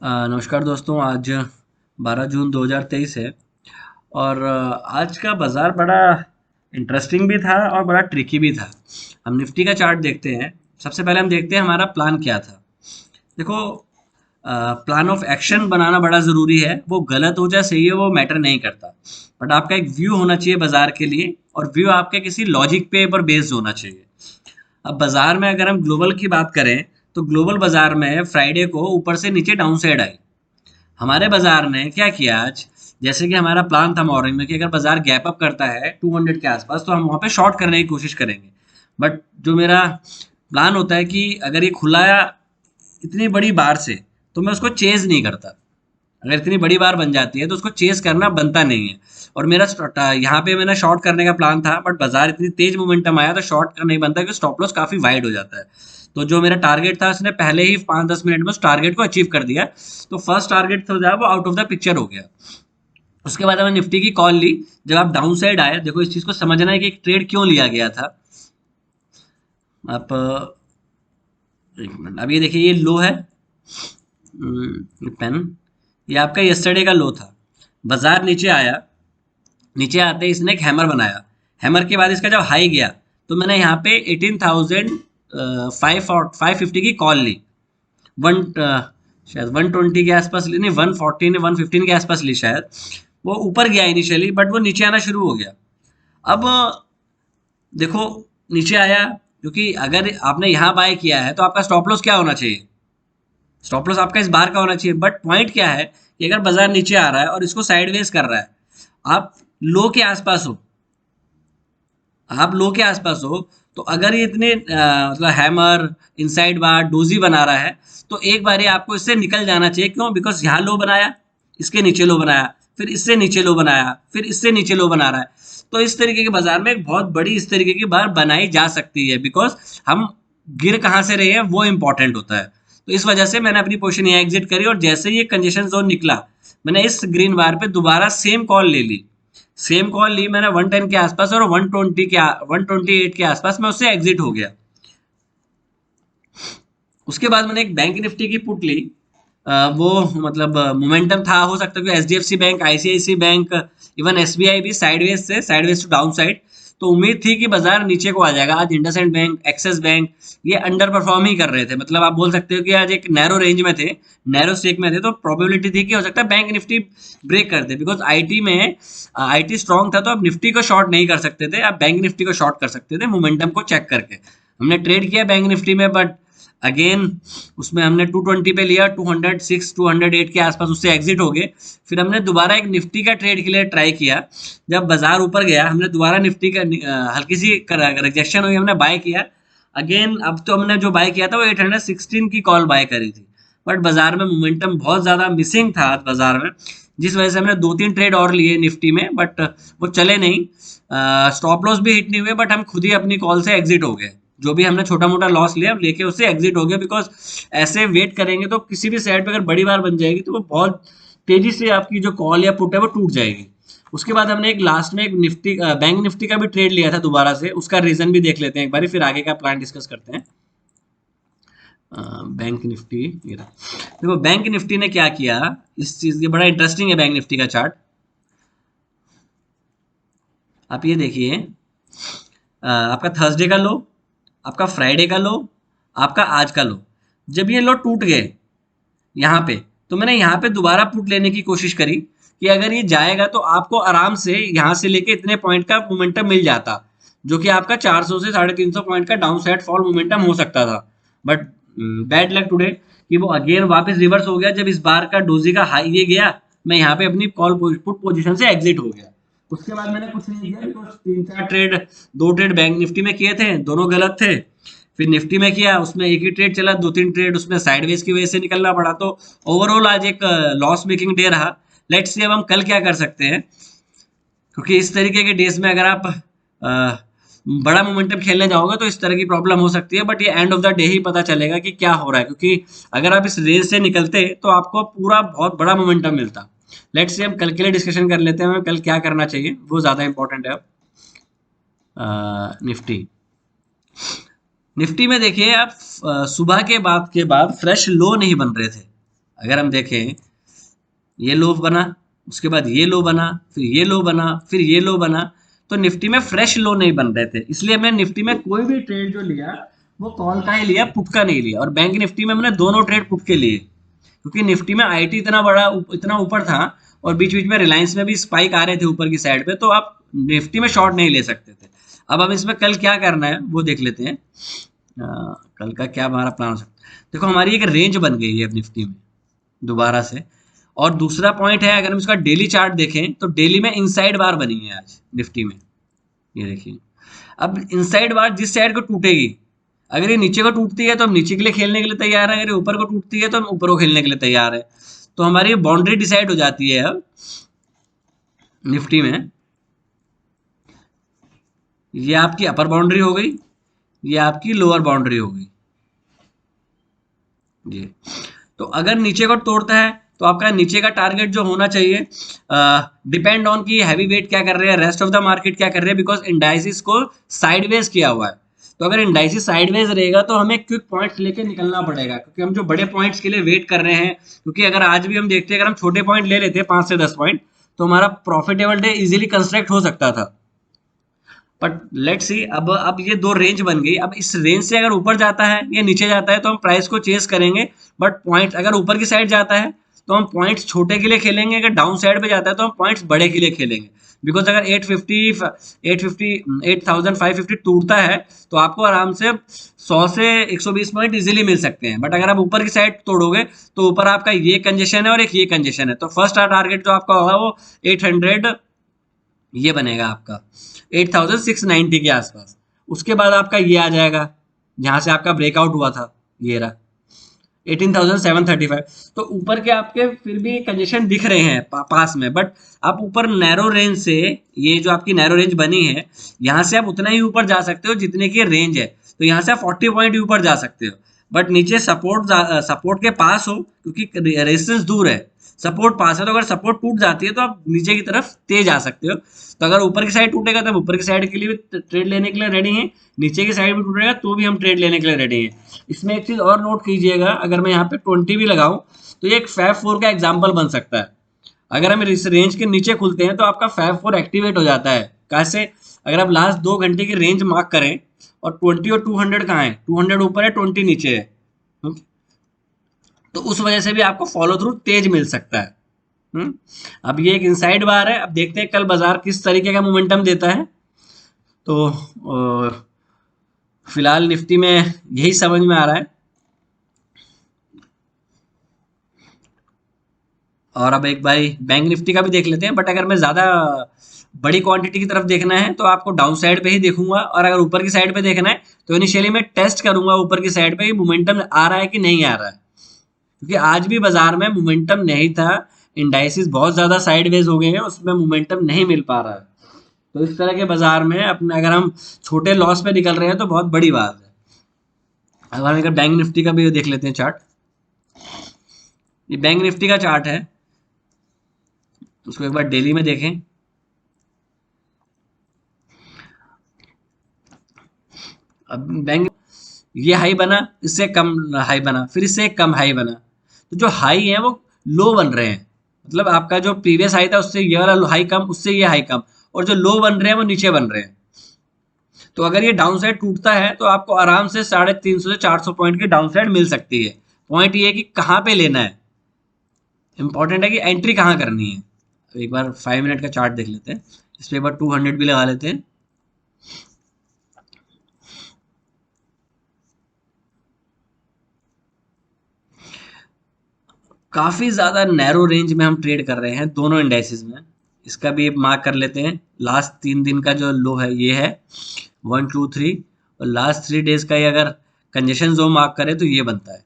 नमस्कार दोस्तों। आज 12 जून 2023 है और आज का बाज़ार बड़ा इंटरेस्टिंग भी था और बड़ा ट्रिकी भी था। हम निफ्टी का चार्ट देखते हैं। सबसे पहले हम देखते हैं हमारा प्लान क्या था। देखो, प्लान ऑफ एक्शन बनाना बड़ा ज़रूरी है। वो गलत हो जाए सही है वो मैटर नहीं करता, बट आपका एक व्यू होना चाहिए बाज़ार के लिए, और व्यू आपके किसी लॉजिक पे पर बेस्ड होना चाहिए। अब बाज़ार में अगर हम ग्लोबल की बात करें तो ग्लोबल बाज़ार में फ्राइडे को ऊपर से नीचे डाउन साइड आई। हमारे बाजार ने क्या किया आज, जैसे कि हमारा प्लान था मॉर्निंग में कि अगर बाजार गैप अप करता है 200 के आसपास तो हम वहां पे शॉर्ट करने की कोशिश करेंगे। बट जो मेरा प्लान होता है कि अगर ये खुला इतनी बड़ी बार से तो मैं उसको चेज नहीं करता। अगर इतनी बड़ी बार बन जाती है तो उसको चेस करना बनता नहीं है। और मेरा यहाँ पे मैंने शॉर्ट करने का प्लान था, बट बाजार इतनी तेज मोमेंटम आया तो शॉर्ट नहीं बनता क्योंकि स्टॉप लॉस काफी वाइड हो जाता है। तो जो मेरा टारगेट था उसने पहले ही 5-10 मिनट में उस टारगेट को अचीव कर दिया। तो फर्स्ट टारगेट था वो आउट ऑफ द पिक्चर हो गया। उसके बाद मैंने निफ्टी की कॉल ली। जब आप डाउन साइड आए, देखो इस चीज को समझना है कि एक ट्रेड क्यों लिया गया था। आप एक मिनट, अब ये देखिए, ये लो है। पेन, ये आपका यस्टरडे का लो था। बाजार नीचे आया, नीचे आते ही इसने एक हैमर बनाया। हैमर के बाद इसका जब हाई गया तो मैंने यहाँ पे 18,550 की कॉल ली। वन शायद 120 के आसपास ली, नहीं 114 115 के आसपास ली शायद। वो ऊपर गया इनिशियली, बट वो नीचे आना शुरू हो गया। अब देखो, नीचे आया, क्योंकि अगर आपने यहाँ बाय किया है तो आपका स्टॉप लॉस क्या होना चाहिए? स्टॉप लॉस आपका इस बार का होना चाहिए। बट पॉइंट क्या है कि अगर बाजार नीचे आ रहा है और इसको साइडवेज कर रहा है, आप लो के आसपास हो, आप लो के आसपास हो, तो अगर ये इतने मतलब हैमर, इनसाइड बार, डोजी बना रहा है तो एक बार आपको इससे निकल जाना चाहिए। क्यों? बिकॉज यहाँ लो बनाया, इसके नीचे लो बनाया, फिर इससे नीचे लो बनाया, फिर इससे नीचे लो बना रहा है। तो इस तरीके के बाजार में एक बहुत बड़ी इस तरीके की बार बनाई जा सकती है, बिकॉज हम गिर कहाँ से रहे हैं वो इंपॉर्टेंट होता है। तो इस वजह से मैंने अपनी पोजीशन यहाँ एग्जिट करी, और जैसे ही ये कंजेशन जोन निकला मैंने इस ग्रीन बार पे दोबारा सेम कॉल ले ली। सेम कॉल ली मैंने 110 के आसपास, और 128 के आसपास मैं उससे एग्जिट हो गया। उसके बाद मैंने एक बैंक निफ्टी की पुट ली। वो मतलब मोमेंटम था, हो सकता है कि HDFC bank, ICICI bank, even SBI भी साइडवेज टू डाउन साइड। तो उम्मीद थी कि बाजार नीचे को आ जाएगा। आज इंडसइंड बैंक, एक्सिस बैंक, ये अंडर परफॉर्म ही कर रहे थे। मतलब आप बोल सकते हो कि आज एक नैरो रेंज में थे, नैरो स्टेक में थे, तो प्रोबेबिलिटी थी कि हो सकता है बैंक निफ्टी ब्रेक कर दे। बिकॉज आईटी में आईटी स्ट्रांग था, तो आप निफ्टी को शॉर्ट नहीं कर सकते थे, आप बैंक निफ्टी को शॉर्ट कर सकते थे मोमेंटम को चेक करके। हमने ट्रेड किया बैंक निफ्टी में, बट अगेन उसमें हमने 220 पे लिया, 206 208 के आसपास उससे एग्जिट हो गए। फिर हमने दोबारा एक निफ्टी का ट्रेड के लिए ट्राई किया। जब बाजार ऊपर गया हमने दोबारा निफ्टी का हल्की सी रिजेक्शन हुई, हमने बाय किया। अगेन अब तो हमने जो बाय किया था वो 816 की कॉल बाय करी थी। बट बाजार में मोमेंटम बहुत ज्यादा मिसिंग था आज बाजार में, जिस वजह से हमने 2-3 ट्रेड और लिए निफ्टी में, बट वो चले नहीं। स्टॉप लॉस भी हिट नहीं हुए, बट हम खुद ही अपनी कॉल से एग्जिट हो गए। जो भी हमने छोटा मोटा लॉस लिया लेके उससे एग्जिट हो गया। बिकॉज ऐसे वेट करेंगे तो किसी भी साइड पे अगर बड़ी बार बन जाएगी तो वो बहुत तेजी से आपकी जो कॉल या पुट है वो टूट जाएगी। उसके बाद हमने एक लास्ट में एक निफ्टी बैंक निफ्टी का भी ट्रेड लिया था दोबारा से। उसका रीजन भी देख लेते हैं एक बार, फिर आगे का प्लान डिस्कस करते हैं। बैंक निफ्टी, ये रहा। देखो बैंक निफ्टी ने क्या किया, इस चीज ये बड़ा इंटरेस्टिंग है बैंक निफ्टी का चार्ट। आप ये देखिए, आपका थर्सडे का लो, आपका फ्राइडे का लो, आपका आज का लो। जब ये लो टूट गए यहाँ पे, तो मैंने यहाँ पे दोबारा पुट लेने की कोशिश करी कि अगर ये जाएगा तो आपको आराम से यहाँ से लेके इतने पॉइंट का मोमेंटम मिल जाता, जो कि आपका 400 से 350 पॉइंट का डाउन साइड फॉल मोमेंटम हो सकता था। बट बैड लक टुडे कि वो अगेन वापस रिवर्स हो गया। जब इस बार का डोजी का हाई ये गया, मैं यहाँ पे अपनी कॉल पुट पोजीशन से एग्जिट हो गया। उसके बाद मैंने कुछ नहीं किया, because 3-4 trade, 2 trade bank Nifty में किए थे, दोनों गलत थे। फिर निफ्टी में किया, उसमें एक ही ट्रेड चला, 2-3 ट्रेड उसमें साइडवेज की वजह से निकलना पड़ा। तो ओवरऑल आज एक लॉस मेकिंग डे रहा। लेट्स सी अब हम कल क्या कर सकते हैं, क्योंकि इस तरीके के डेज में अगर आप बड़ा मोमेंटम खेलने जाओगे तो इस तरह की प्रॉब्लम हो सकती है। बट ये एंड ऑफ द डे ही पता चलेगा कि क्या हो रहा है, क्योंकि अगर आप इस रेंज से निकलते तो आपको पूरा बहुत बड़ा मोमेंटम मिलता। लेट्स सी हम कल के लिए डिस्कशन कर लेते हैं, हमें कल क्या करना चाहिए, वो ज़्यादा इंपॉर्टेंट है। निफ्टी, निफ्टी में देखिए आप, सुबह के बाद फ्रेश लो नहीं बन रहे थे। अगर हम देखें, ये लो बना, उसके बाद ये लो बना, फिर ये लो बना, फिर ये लो बना, तो निफ्टी में फ्रेश लो नहीं बन रहे थे, इसलिए हमने निफ्टी में कोई भी ट्रेड जो लिया वो कॉल का ही लिया, पुट का नहीं लिया। और बैंक निफ्टी में हमने दोनों ट्रेड पुट के लिए, क्योंकि निफ्टी में आईटी इतना बड़ा इतना ऊपर था, और बीच बीच में रिलायंस में भी स्पाइक आ रहे थे ऊपर की साइड पे, तो आप निफ्टी में शॉर्ट नहीं ले सकते थे। अब हम इसमें कल क्या करना है वो देख लेते हैं। कल का क्या हमारा प्लान हो सकता है। देखो हमारी एक रेंज बन गई है अब निफ्टी में दोबारा से। और दूसरा पॉइंट है, अगर हम इसका डेली चार्ट देखें तो डेली में इनसाइड बार बनी है आज निफ्टी में, ये देखिए। अब इनसाइड बार जिस साइड को टूटेगी, अगर ये नीचे को टूटती है तो हम नीचे के लिए खेलने के लिए तैयार है, अगर ये ऊपर को टूटती है तो हम ऊपर को खेलने के लिए तैयार है। तो हमारी बाउंड्री डिसाइड हो जाती है अब निफ्टी में। ये आपकी अपर बाउंड्री हो गई, ये आपकी लोअर बाउंड्री हो गई, ये। तो अगर नीचे को तोड़ता है तो आपका नीचे का टारगेट जो होना चाहिए, डिपेंड ऑन कि हैवी वेट क्या कर रहे हैं, रेस्ट ऑफ द मार्केट क्या कर रहे हैं, बिकॉज इंडाइसिस को साइडवेज किया हुआ है। तो अगर इंडाइसिस साइडवेज रहेगा तो हमें क्विक पॉइंट्स लेके निकलना पड़ेगा, क्योंकि हम जो बड़े पॉइंट्स के लिए वेट कर रहे हैं, क्योंकि अगर आज भी हम देखते हैं, अगर हम छोटे पॉइंट ले लेते हैं 5 से 10 पॉइंट, तो हमारा प्रॉफिटेबल डे इजीली कंस्ट्रक्ट हो सकता था। बट लेट्स सी, अब ये दो रेंज बन गई। अब इस रेंज से अगर ऊपर जाता है या नीचे जाता है तो हम प्राइस को चेस करेंगे, बट पॉइंट अगर ऊपर की साइड जाता है तो हम पॉइंट्स छोटे के लिए खेलेंगे, अगर डाउन साइड पे जाता है तो हम पॉइंट्स बड़े के लिए खेलेंगे। बिकॉज अगर 850 टूटता है तो आपको आराम से 100 से 120 पॉइंट इजीली मिल सकते हैं। बट अगर आप ऊपर की साइड तोड़ोगे तो ऊपर आपका ये कंजेशन है और एक ये कंजेशन है, तो फर्स्ट टारगेट जो आपका होगा वो 800, ये बनेगा आपका 8690 के आसपास। उसके बाद आपका ये आ जाएगा जहां से आपका ब्रेकआउट हुआ था, ये रहा 18,735। तो ऊपर के आपके फिर भी कंजेशन दिख रहे हैं पास में, बट आप ऊपर नैरो रेंज से, ये जो आपकी नैरो रेंज बनी है, यहाँ से आप उतना ही ऊपर जा सकते हो जितने की रेंज है। तो यहाँ से आप 40 पॉइंट ऊपर जा सकते हो, बट नीचे सपोर्ट के पास हो, क्योंकि रेजिस्टेंस दूर है, सपोर्ट पास है। तो अगर सपोर्ट टूट जाती है तो आप नीचे की तरफ तेज आ सकते हो। तो अगर ऊपर की साइड टूटेगा तो हम ऊपर की साइड के लिए भी ट्रेड लेने के लिए रेडी हैं, नीचे की साइड भी टूटेगा तो भी हम ट्रेड लेने के लिए रेडी हैं। इसमें एक चीज और नोट कीजिएगा, अगर मैं यहाँ पे 20 भी लगाऊं तो ये एक फैब 4 का एग्जाम्पल बन सकता है। अगर हम इस रेंज के नीचे खुलते हैं तो आपका फैब 4 एक्टिवेट हो जाता है। कैसे? अगर आप लास्ट 2 घंटे की रेंज मार्क करें, और 20 और 200 कहाँ है, 200 ऊपर है, 20 नीचे है, तो उस वजह से भी आपको फॉलो थ्रू तेज मिल सकता है। अब ये एक इनसाइड बार है, अब देखते हैं कल बाजार किस तरीके का मोमेंटम देता है। तो फिलहाल निफ्टी में यही समझ में आ रहा है। और अब एक बारी बैंक निफ्टी का भी देख लेते हैं, बट अगर मैं ज़्यादा बड़ी क्वांटिटी की तरफ देखना है तो आपको डाउन साइड पे ही देखूंगा, और अगर ऊपर की साइड पे देखना है तो इनिशियली मैं टेस्ट करूंगा ऊपर की साइड पे कि मोमेंटम आ रहा है कि नहीं आ रहा है, क्योंकि आज भी बाजार में मोमेंटम नहीं था। इंडाइसिस बहुत ज़्यादा साइडवेज हो गए हैं, उसमें मोमेंटम नहीं मिल पा रहा है। तो इस तरह के बाजार में अपने अगर हम छोटे लॉस पे निकल रहे हैं तो बहुत बड़ी बात है। अब हम अगर बैंक निफ्टी का भी देख लेते हैं चार्ट, ये बैंक निफ्टी का चार्ट है, उसको एक बार डेली में देखें। अब बैंक ये हाई बना, इससे कम हाई बना, फिर इससे कम हाई बना, तो जो हाई है वो लो बन रहे हैं। मतलब आपका जो प्रीवियस हाई था उससे ये वाला हाई कम, उससे ये हाई कम, और जो लो बन रहे हैं वो नीचे बन रहे हैं। तो अगर ये डाउन साइड टूटता है तो आपको आराम से 350 से 400 पॉइंट की डाउन साइड मिल सकती है। पॉइंट ये है कि कहाँ पे लेना है, इंपॉर्टेंट है कि एंट्री कहाँ करनी है। तो एक बार 5 मिनट का चार्ट देख लेते हैं, इस पर एक बार 200 भी लगा लेते हैं। काफी ज्यादा नैरो रेंज में हम ट्रेड कर रहे हैं दोनों इंडेक्सेस में। इसका भी मार्क कर लेते हैं, लास्ट 3 दिन का जो लो है ये है 123, और लास्ट 3 डेज का ये अगर कंजेशन जोन मार्क करें तो ये बनता है।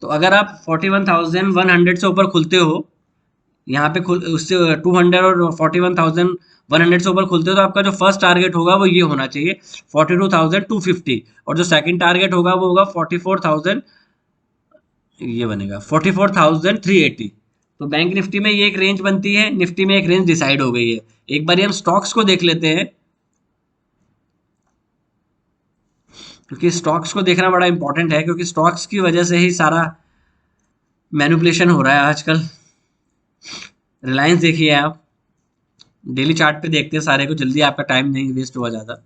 तो अगर आप 41,100 से ऊपर खुलते हो, यहाँ पे खुल उससे 200 और 41,100 से ऊपर खुलते हो, तो आपका जो फर्स्ट टारगेट होगा वो ये होना चाहिए 42,250, और जो सेकंड टारगेट होगा वो होगा 44,000, ये बनेगा 44,380। तो बैंक निफ्टी में ये एक रेंज बनती है, निफ्टी में एक रेंज डिसाइड हो गई है। एक बार हम स्टॉक्स को देख लेते हैं, क्योंकि स्टॉक्स को देखना बड़ा इंपॉर्टेंट है, क्योंकि स्टॉक्स की वजह से ही सारा मैनिपुलेशन हो रहा है आजकल। रिलायंस देखिए आप, डेली चार्ट पे देखते हैं सारे को, जल्दी आपका टाइम नहीं वेस्ट हुआ ज़्यादा।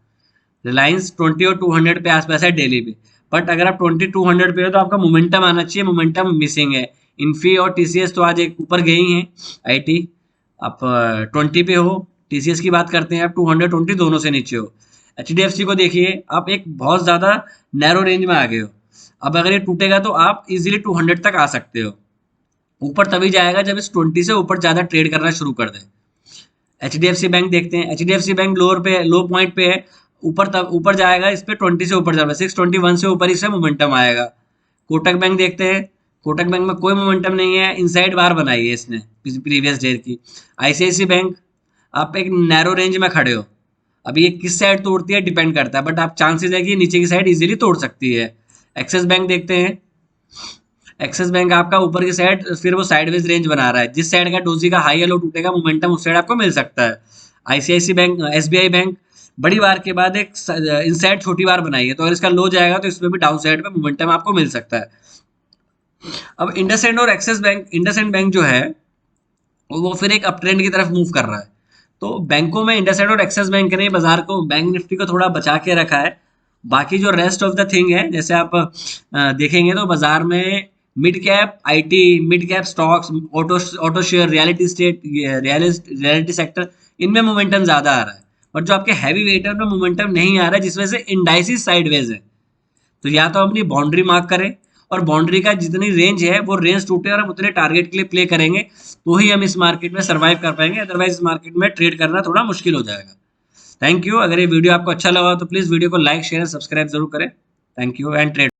रिलायंस 20 और 200 पे आसपास है डेली पे, बट अगर आप 20-200 पे हो तो आपका मोमेंटम आना चाहिए, मोमेंटम मिसिंग है। इन्फी और टीसीएस तो आज एक ऊपर गई हैं। आईटी आप 20 पे हो, टीसीएस की बात करते हैं आप 220 दोनों से नीचे हो। एचडीएफसी को देखिए, आप एक बहुत ज़्यादा नैरो रेंज में आ गए हो। अब अगर ये टूटेगा तो आप इजीली 200 तक आ सकते हो। ऊपर तभी जाएगा जब इस 20 से ऊपर ज़्यादा ट्रेड करना शुरू कर दे। एचडीएफसी बैंक देखते हैं, एचडीएफसी बैंक लोअर पे, लो पॉइंट पे है। ऊपर तब ऊपर जाएगा, इस पे 20 से ऊपर जाएगा, 621 से ऊपर इससे मोमेंटम आएगा। कोटक बैंक देखते हैं, कोटक बैंक में कोई मोमेंटम नहीं है, इनसाइड बार बनाई है इसने प्रीवियस डे की। आईसीआईसी बैंक, आप एक नैरो रेंज में खड़े हो, अभी ये किस साइड तोड़ती है डिपेंड करता है, बट आप चांसेस है कि नीचे की साइड इजीली तोड़ सकती है। एक्सिस बैंक देखते हैं, एक्सिस बैंक आपका ऊपर की साइड फिर वो साइडवेज रेंज बना रहा है, जिस साइड का डोजी का हाई या लो टूटेगा मोमेंटम उस साइड आपको मिल सकता है। आईसीआईसी बैंक, एसबीआई बैंक बड़ी बार के बाद एक इनसाइड छोटी बार बनाई है, तो अगर इसका लो जाएगा तो इसमें भी डाउन साइड पे मोमेंटम आपको मिल सकता है। अब इंडसइंड और एक्सिस बैंक, इंडसइंड बैंक जो है वो फिर एक अप ट्रेंड की तरफ मूव कर रहा है। तो बैंकों में इंडसइंड और एक्सिस बैंक ने बाजार को, बैंक निफ्टी को थोड़ा बचा के रखा है। बाकी जो रेस्ट ऑफ द थिंग है, जैसे आप देखेंगे तो बाजार में mid cap IT, mid cap stocks, auto auto share, reality state, reality sector, इनमें मोमेंटम ज्यादा आ रहा है। बट जो आपके हैवी वेटर में मोमेंटम नहीं आ रहा है, जिस वजह से इंडाइसिस साइडवेज है। तो या तो अपनी बाउंड्री मार्क करें, और बाउंड्री का जितनी रेंज है वो रेंज टूटे और हम उतने टारगेट के लिए प्ले करेंगे, तो ही हम इस मार्केट में सर्वाइव कर पाएंगे, अदरवाइज इस मार्केट में ट्रेड करना थोड़ा मुश्किल हो जाएगा। Thank you. अगर ये वीडियो आपको अच्छा लगा तो प्लीज़ वीडियो को लाइक, शेयर, सब्सक्राइब जरूर करें। Thank you and trade.